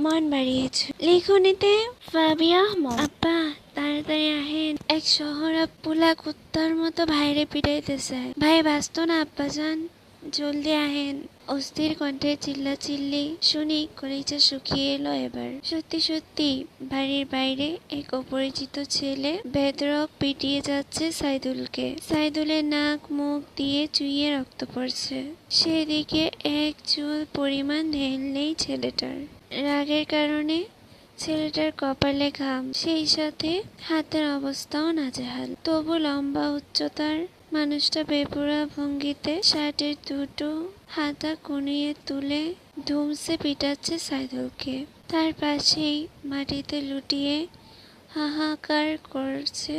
মন বাড়িয়েছে। লিখনিতে ফাবিয়া আহমদ। আব্বা তাড়াতাড়ি আহেন, এক শহর পোলা কুত্তার মতো ভাইরে পিটাইতেছে। ভাই বাঁচত না আব্বাজান, জলদি আহেন। অস্থির কণ্ঠে চিল্লাচিল্লি শুনি কলিজা শুকিয়ে এলো এবার। সত্যি সত্যি বাড়ির বাইরে এক অপরিচিত ছেলে বেধড়ক পিটিয়ে যাচ্ছে সাইদুলকে। সাইদুলের নাক মুখ দিয়ে চুইয়ে রক্ত পড়ছে। সেদিকে এক চুল পরিমাণ ঢেল নেই ছেলেটার। রাগের কারণে ছেলেটার কপালে ঘাম, সেই সাথে হাতের অবস্থাও নাজেহাল। তবু লম্বা উচ্চতার মানুষটা বেপরোয়া ভঙ্গিতে শার্টের দুটো হাতা কুনিয়ে তুলে ধুমসে পিটাচ্ছে সাইদুলকে। তার পাশেই মাটিতে লুটিয়ে হাহাকার করছে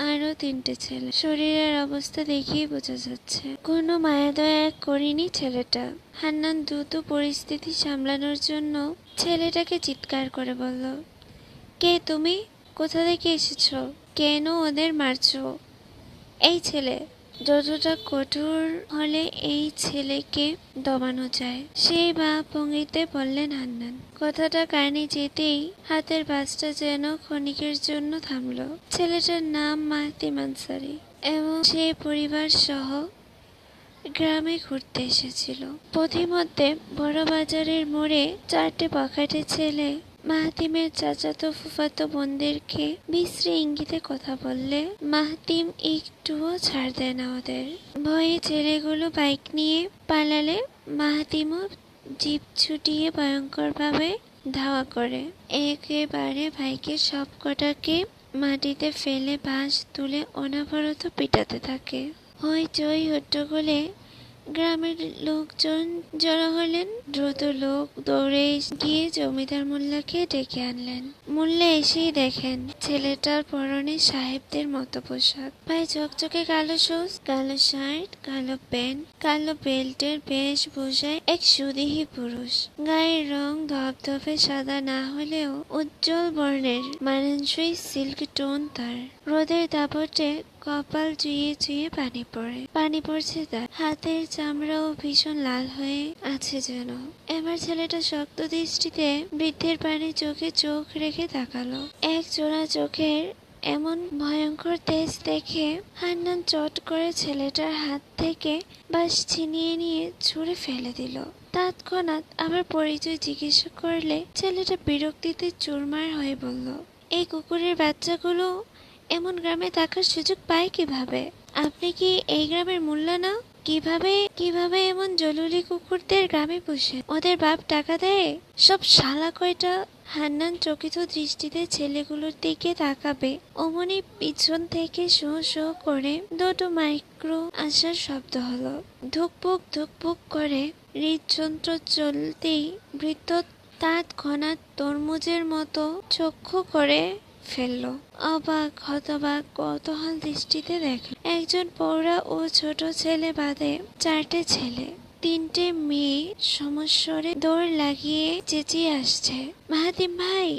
আরো 3টে ছেলে। শরীরের অবস্থা দেখেই বোঝা যাচ্ছে কোনো মায়াদয়া করেনি ছেলেটা। হান্নান দ্রুত পরিস্থিতি সামলানোর জন্য ছেলেটাকে চিৎকার করে বলল, কে তুমি? কোথা থেকে এসেছো? কেন ওদের মারছো? এই ছেলে। যতটা কঠোর হলে এই ছেলেকে দমানো যায়, সেই ভাব ভঙ্গিতে বললেন হান্নান। কথাটা কানে যেতেই হাতের বাসটা যেন ক্ষণিকের জন্য থামলো। ছেলেটার নাম মাহতিম আনসারি এবং সে পরিবার সহ গ্রামে ঘুরতে এসেছিল। পথিমধ্যে বড় বাজারের মোড়ে 4টে বখাটে ছেলে মাহতিমের চাচাতো ফুফাতো বোনদেরকে বিশ্রী ইঙ্গিতে কথা বললে মাহতিম একটুও ছাড় দেয় না ওদের। ভয়ে ছেলেগুলো বাইক নিয়ে পালালে মাহতিমও জিপ ছুটিয়ে ভয়ঙ্কর ভাবে ধাওয়া করে একেবারে ভাইকে সব কটাকে মাটিতে ফেলে বাঁশ তুলে অনবরত পিটাতে থাকে। হইচই হট্টগোলে গ্রামের লোকজন জড়ো হলেন। দ্রুত লোক দৌড়ে গিয়ে জমিদার মোল্লাকে ডেকে আনলেন। মোল্লা এসেই দেখেন ছেলেটার পরনে সাহেবদের মতো পোশাক, ভাই চকচকে কালো শুজ, কালো শার্ট, কালো প্যান্ট, কালো বেল্টের বেশভূষায় এক সুদেহী পুরুষ। গায়ের রং ধবধবে সাদা না হলেও উজ্জ্বল বর্ণের, মানানসই সিল্ক টোন তার। রোদের দাপটে কপাল চুইয়ে চুইয়ে পানি পড়ছে তার। হাতের চামড়াও ভীষণ লাল হয়ে আছে যেন। এবার ছেলেটা শক্ত দৃষ্টিতে বৃদ্ধের পানে চোখে চোখ রেখে তাকালো। এক জোড়া চোখের এমন ভয়ঙ্কর তেজ দেখে হান্নান চট করে ছেলেটার হাত থেকে বাঁশ ছিনিয়ে নিয়ে ছুঁড়ে ফেলে দিল। তৎক্ষণাৎ আবার পরিচয় জিজ্ঞাসা করলে ছেলেটা বিরক্তিতে চুরমার হয়ে বলল, এই কুকুরের বাচ্চাগুলো এমন গ্রামে থাকার সুযোগ পায় কিভাবে? আপনি কি এই গ্রামের মোল্লা না? কিভাবে এমন জলুলি কুকুরদের গ্রামে পুষে? ওদের বাপ টাকা দেয়? সব শালা কয়টা। হান্নান চকিত দৃষ্টিতে ছেলেগুলোর দিকে তাকাবে অমনি পিছন থেকে শো শো করে 2টো মাইক্রো আসার শব্দ হলো। ধুকপুক ধুকপুক করে হৃদযন্ত্র চলতেই বৃদ্ধ তৎক্ষণাৎ তরমুজের মতো চক্ষু করে ফেলল। অবাক হতবাক কৌতূহল দৃষ্টিতে দেখল একজন পৌরা ও ছোট ছেলে বাদে 4টে ছেলে 3টে মেয়ে সমস্বরে দৌড় লাগিয়ে চেঁচিয়ে আসছে, মাহাতিম ভাই,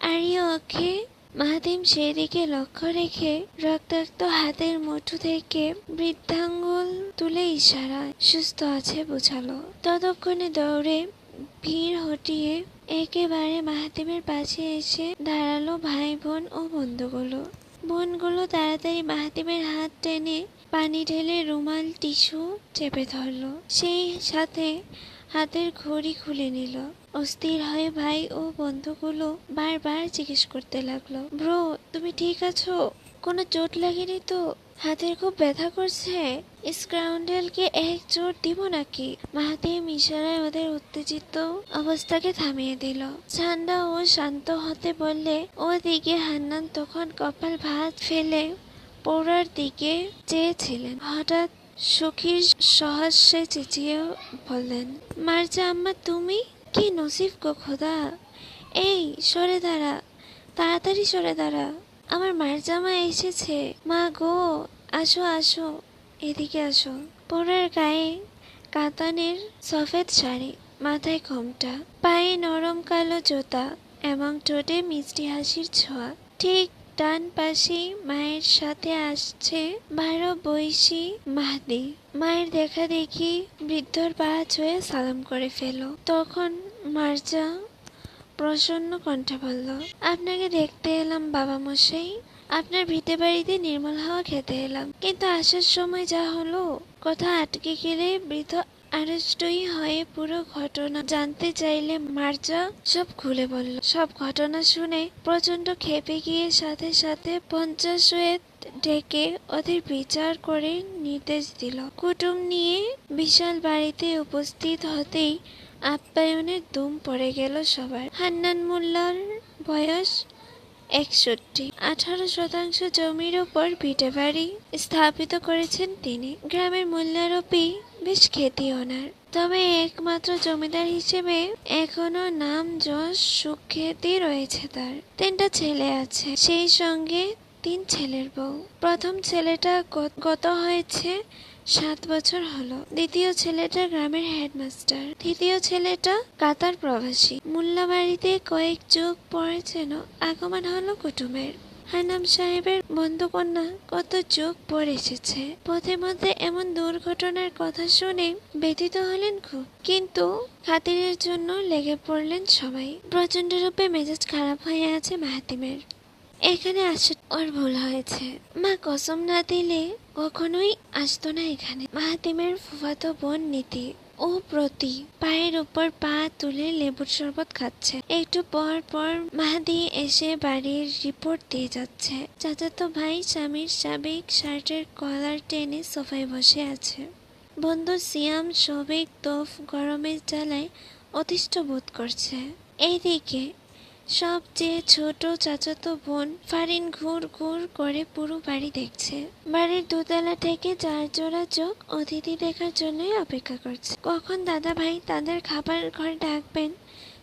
আর ইউ ওকে? মাহাতিম সেদিকে লক্ষ্য রেখে রক্তাক্ত হাতের মুঠো থেকে বৃদ্ধাঙ্গুল তুলে ইশারা সুস্থ আছে বোঝালো। ততক্ষণে দৌড়ে ভিড় হটিয়ে একেবারে মাহাতিমের পাশে এসে দাঁড়ালো ভাই বোন ও বোনগুলো তাড়াতাড়ি মাহাতিমের হাত টেনে পানি ঢেলে রুমাল টিস্যু চেপে ধরলো। সেই সাথে হাতের ঘড়ি খুলে নিল। অস্থির হয়ে ভাই ও বন্ধুগুলো বারবার জিজ্ঞেস করতে লাগলো, ব্রো তুমি ঠিক আছো? কোনো চোট লাগেনি তো? হাতের খুব ব্যথা করছে? স্কাউন্ডেলকে এক চোট দিব নাকি? মাহাতিম ইশারায় ওদের উত্তেজিত অবস্থাকে থামিয়ে দিল। ঠান্ডা ও শান্ত হতে বললে ওদিকে হান্নান তখন কপাল ভাঁজ ফেলে পৌরার দিকে চেয়েছিলেন। হঠাৎ সখীর সহাস্যে চেঁচিয়ে বললেন, মার্জা আম্মা তুমি? কি নসিব গো খোদা! এই সরে দাঁড়া, তাড়াতাড়ি সরে দাঁড়া, আমার মার্জামা এসেছে। মা গো, আসো আসো, এদিকে আসো। পৌরার গায়ে কাতানের সফেদ শাড়ি, মাথায় ঘোমটা, পায়ে নরম কালো জুতা এবং ঠোঁটে মিষ্টি হাসির ছোঁয়া। ঠিক ডান পাশে মায়ের সাথে আসছে 12 বয়সী মাহদি। মায়ের দেখা দেখি বৃদ্ধর পা ছুঁয়ে সালাম করে ফেলো। তখন মার্জা প্রসন্ন কণ্ঠে বলল, আপনাকে দেখতে এলাম বাবা মশাই। আপনার ভিটে বাড়িতে নির্মল হাওয়া খেতে এলাম, কিন্তু আসার সময় যা হলো, কোথাও আটকে গেলে বৃদ্ধ আড়ষ্টই হয়ে পুরো ঘটনা জানতে চাইলে মার্জা সব খুলে বলল। সব ঘটনা শুনে প্রচন্ড ক্ষেপে গিয়ে সাথে সাথে 50 হয়ে ডেকে ওদের বিচার করে নির্দেশ দিল। কুটুম নিয়ে বিশাল বাড়িতে উপস্থিত হতেই আপ্যায়নের ধুম পড়ে গেল সবার। হান্নান মোল্লার বয়স 61। 18% জমির উপর ভিটে বাড়ি স্থাপিত করেছেন তিনি। গ্রামের মোল্লারূপী বেশ খ্যাতি ওনার, তবে একমাত্র জমিদার হিসেবে এখনো নাম যশ সুখ্যাতি রয়েছে তার। 3টা ছেলে আছে, সেই সঙ্গে 3 ছেলের বউ। প্রথম ছেলেটা গত হয়েছে 7 বছর হলো। দ্বিতীয় ছেলেটা গ্রামের হেডমাস্টার। তৃতীয় ছেলেটা কাতার প্রবাসী। মোল্লা বাড়িতে কয়েক যুগ পরে যেন আগমন হলো কুটুমের। হান্নান সাহেবের বন্ধুকন্যা কত যুগ পর এসেছে। পথে মধ্যে এমন দুর্ঘটনার কথা শুনে ব্যথিত হলেন খুব, কিন্তু খাতিরের জন্য লেগে পড়লেন সবাই। প্রচন্ড রূপে মেজাজ খারাপ হয়ে আছে মাহাতিমের। এখানে আসে ওর ভুল হয়েছে। মা কসম না দিলে কখনোই আসতো না এখানে। মাহাতিমের ফুফাতো বোন নীতি ও প্রতি পায়ের উপর পা তুলে লেবুর শরবত খাচ্ছে। একটু পর পর মাহাদি এসে বাড়ির রিপোর্ট দিয়ে যাচ্ছে। চাচাতো ভাই স্বামীর সাবেক শার্টের কলার টেনে সোফায় বসে আছে। বন্ধু সিয়াম সবেক তোফ গরমের জ্বালায় অতিষ্ঠ বোধ করছে। এইদিকে সবচেয়ে ছোট চাচাতো বোন ফারিন ঘুর ঘুর করে পুরো বাড়ি দেখছে। বাড়ির দোতলা থেকে 4 জোড়া চোখ অতিথি দেখার জন্যই অপেক্ষা করছে। কখন দাদা ভাই তাদের খাবার ঘরে ডাকবেন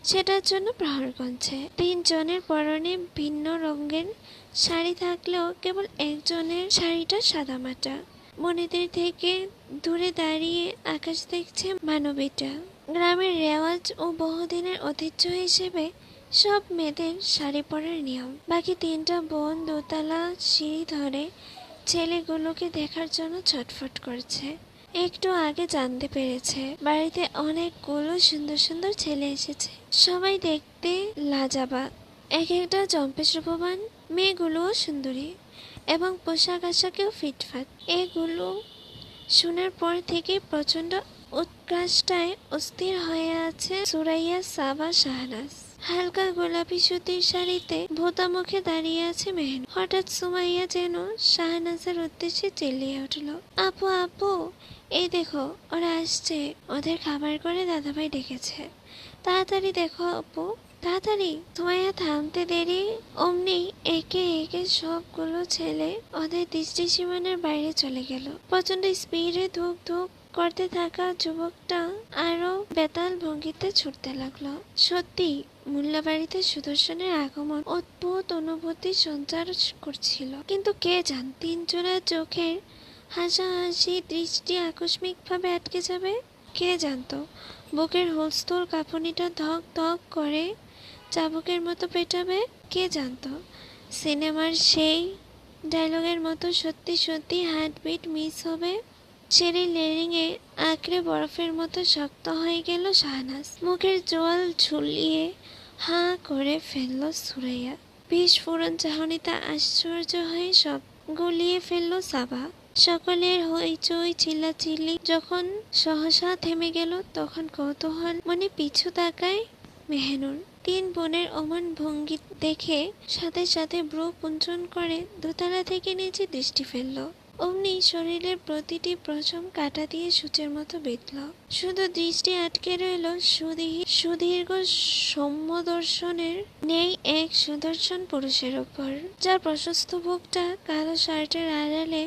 সেটার জন্য প্রহর গুনছে। 3 জনের পরনে ভিন্ন রঙের শাড়ি থাকলেও কেবল একজনের শাড়িটা সাদামাটা। মনিদের থেকে দূরে দাঁড়িয়ে আকাশ দেখছে মানবীটা। গ্রামের রেওয়াজ ও বহুদিনের ঐতিহ্য হিসেবে সব মেয়েদের শাড়ি পরার নিয়ম। বাকি 3টা বোন দোতলা সিঁড়ি ধরে ছেলেগুলোকে দেখার জন্য ছটফট করছে। একটু আগে জানতে পেরেছে বাড়িতে অনেকগুলো সুন্দর সুন্দর ছেলে এসেছে। সবাই দেখতে লাজাবাব, এক একটা জম্পেশ রূপবান। মেয়েগুলোও সুন্দরী এবং পোশাক আশাকেও ফিটফাট। এগুলো শোনার পর থেকে প্রচন্ড উৎকৃষ্টায় অস্থির হয়ে আছে সুরাইয়া, সাবা, শাহনাজ। হালকা গোলাপি সুতির শাড়িতে ভোতা মুখে দাঁড়িয়ে আছে মেহেন। হঠাৎ সুমাইয়া যেন শাহনাজের উদ্দেশ্যে চিল্লিয়ে উঠল, আপু আপু, এই দেখো ওরা আসছে। ওদের খাবার করে দাদাভাই ডেকেছে, তাড়াতাড়ি দেখো আপু, তাড়াতাড়ি। সুমাইয়া থামতে দেরি অমনি একে একে সবগুলো ছেলে ওদের দৃষ্টি সীমানার বাইরে চলে গেল। প্রচন্ড স্পিডে ধুক ধুক করতে থাকা যুবকটা আরো বেতাল ভঙ্গিতে ছুটতে লাগলো। সত্যি মোল্লা বাড়িতে সুদর্শনের আগমন অদ্ভুত অনুভূতি সঞ্চার করছিল, কিন্তু কে জান 3 জোড়া চোখের হাসাহাসি দৃষ্টি আকস্মিক ভাবে আটকে যাবে। কে জানতো বুকের হুলস্থুল কাঁপুনিটা ধক ধক করে চাবুকের মতো পেটাবে। কে জানতো সিনেমার সেই ডায়লগের মতো সত্যি সত্যি হার্টবিট মিস হবে। সিঁড়ি লেরিংয়ে আঁকড়ে বরফের মতো শক্ত হয়ে গেল শাহনাজ। মুখের জল ঝুলিয়ে হাঁ করে ফেলল সুরাইয়া। বিস্ফোরণ চাহনিতে আশ্চর্য হয়ে সব গুলিয়ে ফেলল সাবা। সকলের হইচই চিল্লাচিল্লি যখন সহসা থেমে গেল, তখন কৌতূহল মনে পিছু তাকায় মেহনুর। 3 বোনের অমন ভঙ্গি দেখে সাথে সাথে ভ্রু কুঞ্চন করে দোতলা থেকে নিচে দৃষ্টি ফেলল। অমনি শরীরের প্রতিটি পশম কাঁটা দিয়ে সূচের মতো বিঁধল। শুধু দৃষ্টি আটকে রইল সুদীর্ঘ সৌম্য দর্শনের নেই এক সুদর্শন পুরুষের উপর, যার প্রশস্ত বুকটা কালো শার্টের আড়ালে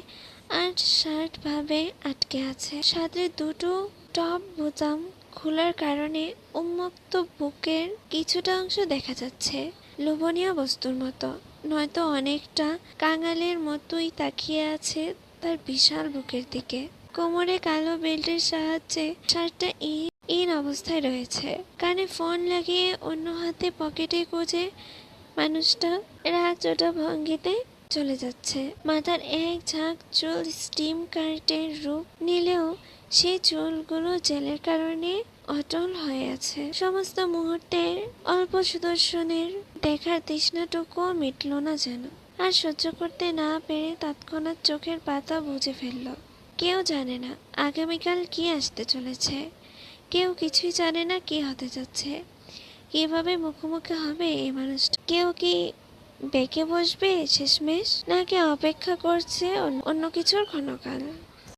শার্ট ভাবে আটকে আছে। সাথে দুটো টপ বোতাম খোলার কারণে উন্মুক্ত বুকের কিছুটা অংশ দেখা যাচ্ছে। লোভনীয় বস্তুর মতো, নয়তো অনেকটা কাঙালের মতোই তাকিয়ে আছে তার বিশাল বুকের দিকে। কোমরে কালো বেল্টের সাহায্যে শার্টটা ইন অবস্থায় রয়েছে। কানে ফোন লাগিয়ে অন্য হাতে পকেটে গুজে মানুষটা রাগ চোটা ভঙ্গিতে চলে যাচ্ছে। মাথার এক ঝাঁক চুল স্টিম কার্টের রূপ নিলেও সেই চুলগুলো জেলের কারণে অটল হয়ে আছে। সমস্ত মুহূর্তের অল্প সুদর্শনের দেখার তৃষ্ণাটুকুও মিটল না যেন। আর সহ্য করতে না পেরে তৎক্ষণাৎ চোখের পাতা বুজে ফেলল। কেউ জানে না আগামীকাল কি আসতে চলেছে, কেউ কিছুই জানে না কি হতে যাচ্ছে, কিভাবে মুখোমুখি হবে এই মানুষটা। কেউ কি বেঁকে বসবে শেষমেশ, নাকি অপেক্ষা করছে অন্য কিছুর ক্ষণকাল।